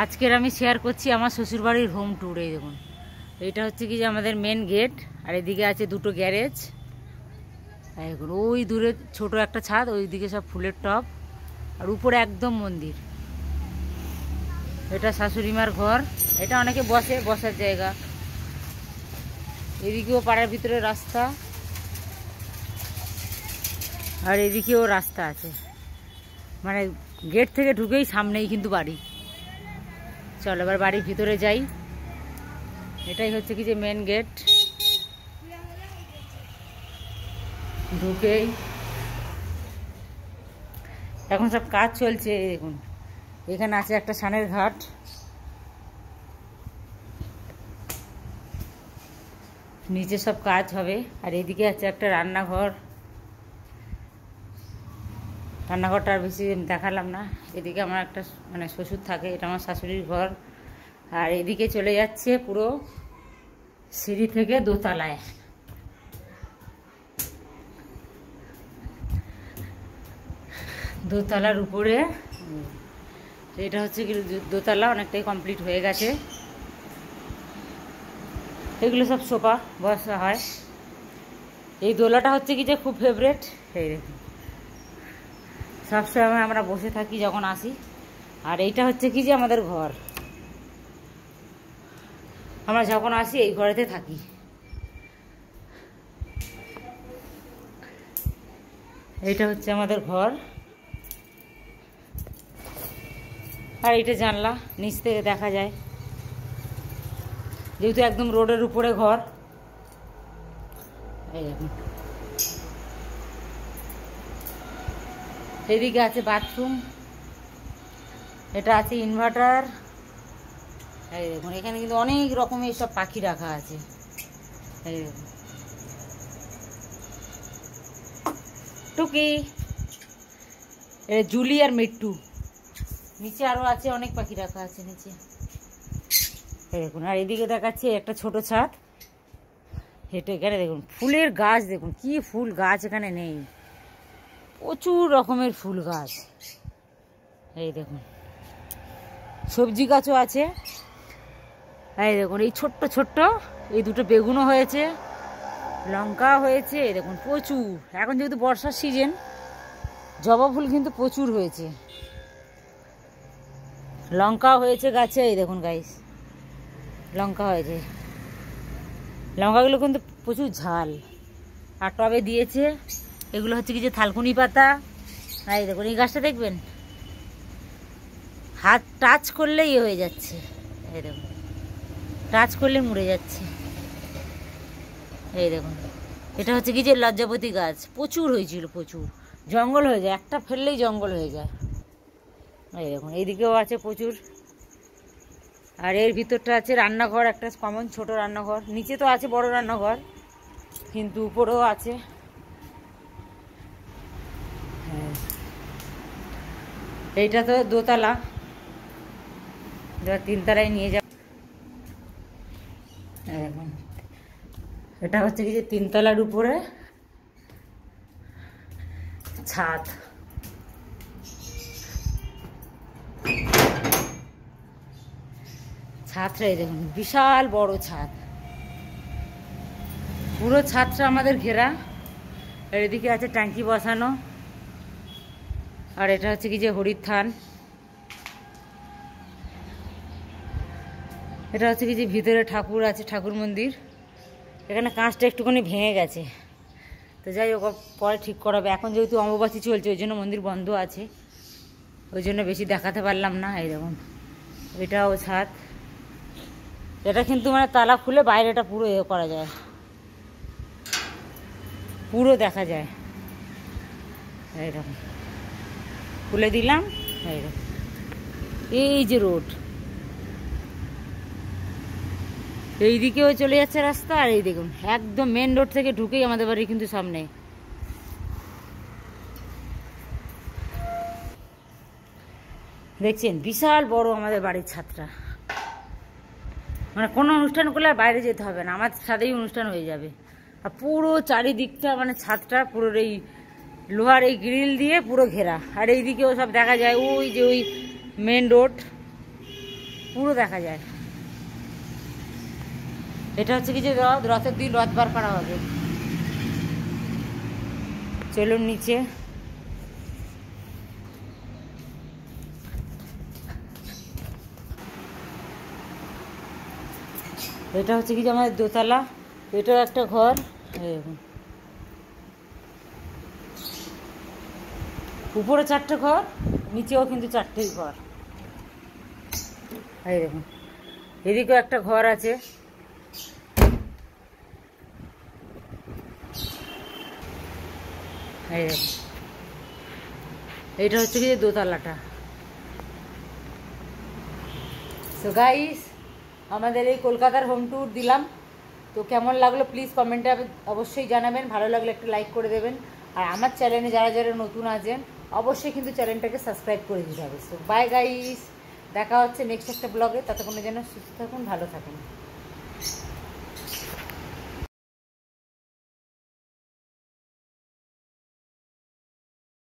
আজকের আমি শেয়ার করছি আমার শ্বশুরবাড়ির হোম ট্যুর। এই দেখুন, এটা হচ্ছে কি যে আমাদের মেন গেট, আর এদিকে আছে দুটো গ্যারেজ। দেখুন ওই দূরে ছোট একটা ছাদ, ওইদিকে সব ফুলের টব, আর উপরে একদম মন্দির। এটা শাশুড়িমার ঘর, এটা অনেকে বসার জায়গা। এদিকেও পাড়ার ভিতরে রাস্তা, আর এদিকেও রাস্তা আছে, মানে গেট থেকে ঢুকেই সামনেই কিন্তু বাড়ি। চল এবার বাড়ির ভিতরে যাই। এটাই হচ্ছে কি যে মেন গেট। ঢুকেই এখন সব কাজ চলছে। দেখুন এখানে আছে একটা সানের ঘাট, নিচে সব কাজ হবে। আর এদিকে আছে একটা রান্নাঘর, রান্নাঘরটা আর বেশি দেখালাম না। এদিকে আমার একটা মানে শ্বশুর থাকে, এটা আমার শাশুড়ির ঘর। আর এদিকে চলে যাচ্ছে পুরো সিঁড়ি থেকে দোতলায়। দোতলার উপরে এটা হচ্ছে কি দোতলা অনেকটাই কমপ্লিট হয়ে গেছে। এগুলো সব সোফা বসা হয়। এই দোলাটা হচ্ছে কি যে খুব ফেভারেট। এই দেখুন সবসময় আমরা বসে থাকি যখন আসি। আর এইটা হচ্ছে কি যে আমাদের ঘর, আমরা যখন আসি এই ঘরেতে থাকি। এইটা হচ্ছে আমাদের ঘর, আর এইটা জানলা, নিচ থেকে দেখা যায়, যেহেতু একদম রোডের উপরে ঘর। এই দেখুন এদিকে আছে বাথরুম, এটা আছে ইনভার্টার। এই দেখুন এখানে কিন্তু অনেক রকমের সব পাখি রাখা আছে। এই দেখুন টুকি, জুলি আর মিট্টু। নিচে আরো আছে অনেক পাখি রাখা আছে নিচে। এই দেখুন, আর এদিকে দেখাচ্ছে একটা ছোট ছাদ। হেঁটে এখানে দেখুন ফুলের গাছ, দেখুন কি ফুল গাছ এখানে নেই, প্রচুর রকমের ফুল গাছ। এই দেখুন সবজি গাছও আছে। এই দেখুন এই ছোট্ট ছোট্ট এই দুটো বেগুনও হয়েছে, লঙ্কা হয়েছে। এই দেখুন প্রচুর, এখন যেহেতু বর্ষার সিজন, জবা ফুল কিন্তু প্রচুর হয়েছে। লঙ্কা হয়েছে গাছে, এই দেখুন গাইস লঙ্কা হয়েছে। লঙ্কাগুলো কিন্তু প্রচুর ঝাল। আর টবে দিয়েছে, এগুলো হচ্ছে কি যে থালকুনি পাতা। এই দেখুন এই গাছটা দেখবেন হাত টাচ করলে ইয়ে হয়ে যাচ্ছে। এই দেখুন টাচ করলে মরে যাচ্ছে। এই দেখুন এটা হচ্ছে কি যে লজ্জাপতি গাছ, প্রচুর হয়েছিল, প্রচুর জঙ্গল হয়ে যায়, একটা ফেললেই জঙ্গল হয়ে যায়। এই দেখুন এইদিকেও আছে প্রচুর। আর এর ভিতরটা আছে রান্নাঘর, একটা কমন ছোট রান্নাঘর। নিচে তো আছে বড় রান্নাঘর, কিন্তু উপরেও আছে। হ্যাঁ এইটা তো দোতলা, তিনতলায় নিয়ে যাব। দেখুন এটা হচ্ছে কি যে তিনতলার উপরে ছাদ। ছাদটা এই দেখুন বিশাল বড় ছাদ, পুরো ছাদটা আমাদের ঘেরা। আর এদিকে আছে ট্যাঙ্কি বসানো। আর এটা হচ্ছে কি যে হরির থান। এটা হচ্ছে কি যে ভিতরে ঠাকুর আছে, ঠাকুর মন্দির। এখানে কাঁচটা একটুখানি ভেঙে গেছে, তো যাই হোক পরে ঠিক করাবে। এখন যেহেতু অমাবাসী চলছে ওই জন্য মন্দির বন্ধ আছে, ওই জন্য বেশি দেখাতে পারলাম না। এই দেখুন এটাও ছাদ। এটা কিন্তু মানে তালা খুলে বাইরেটা পুরো এ করা যায়, পুরো দেখা যায়। এই দেখুন খুলে দিলাম। এই দেখুন এই যে রোড, এইদিকেও চলে যাচ্ছে রাস্তা। আর এই দেখুন একদম মেন রোড থেকে ঢুকেই আমাদের বাড়ি কিন্তু সামনে। দেখছেন বিশাল বড় আমাদের বাড়ির ছাদটা, মানে কোনো অনুষ্ঠান করলে আর বাইরে যেতে হবে না, আমার ছাদেই অনুষ্ঠান হয়ে যাবে। আর পুরো চারিদিকটা মানে ছাদটা পুরো এই লোহার এই গ্রিল দিয়ে পুরো ঘেরা। আর এইদিকেও সব দেখা যায়, ওই যে ওই মেন রোড, পুরো দেখা যায়। এটা হচ্ছে কি যে রথের দিন রথ বার করা হবে। চলুন নিচে। এটা হচ্ছে কি যে আমাদের দোতলা, এটাও একটা ঘর। উপরে 4টে ঘর, নিচেও কিন্তু 4টেই ঘর। এই দেখুন এদিকেও একটা ঘর আছে। এই দেখুন এইটা হচ্ছে কি যে দোতলাটা। সো গাইস, আমাদের এই কলকাতার হোম ট্যুর দিলাম। তো কেমন লাগলো প্লিজ কমেন্টে অবশ্যই জানাবেন। ভালো লাগলে একটা লাইক করে দেবেন। আর আমার চ্যানেলে যারা যারা নতুন আছেন অবশ্যই কিন্তু চ্যানেলটাকে সাবস্ক্রাইব করে দিতে হবে। সো বাই গাইস, দেখা হচ্ছে নেক্সট একটা ব্লগে। ততক্ষণের জন্য সুস্থ থাকুন, ভালো থাকুন।